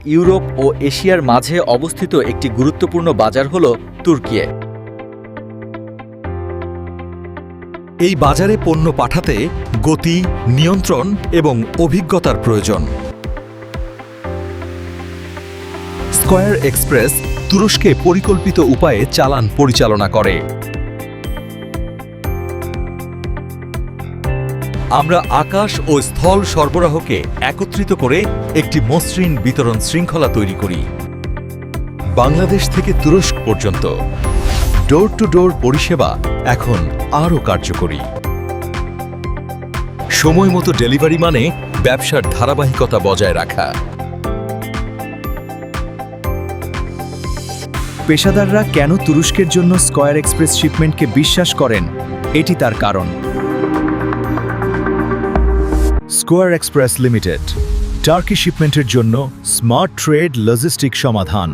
Europe ও এশিয়ার মাঝে অবস্থিত একটি গুরুত্বপূর্ণ বাজার হল তুর্কি। এই বাজারে পণ্য পাঠাতে গতি, নিয়ন্ত্রণ এবং অভিজ্ঞতার প্রয়োজন। স্কয়ার এক্সপ্রেস তুরস্কে পরিকল্পিত উপায়ে চালান পরিচালনা করে। আমরা আকাশ ও স্থল সরবরাহকে একত্রিত করে একটি মসৃণ বিতরণ শৃঙ্খলা তৈরি করি। বাংলাদেশ থেকে তুরস্ক পর্যন্ত ডোর টু ডোর পরিষেবা এখন আরও কার্যকরী। সময়মতো ডেলিভারি মানে ব্যবসার ধারাবাহিকতা বজায় রাখা। পেশাদাররা কেন তুরস্কের জন্য স্কয়ার এক্সপ্রেস শিপমেন্টকে বিশ্বাস করেন, এটি তার কারণ। স্কয়ার এক্সপ্রেস লিমিটেড, টার্কি শিপমেন্টের জন্য স্মার্ট ট্রেড লজিস্টিক সমাধান।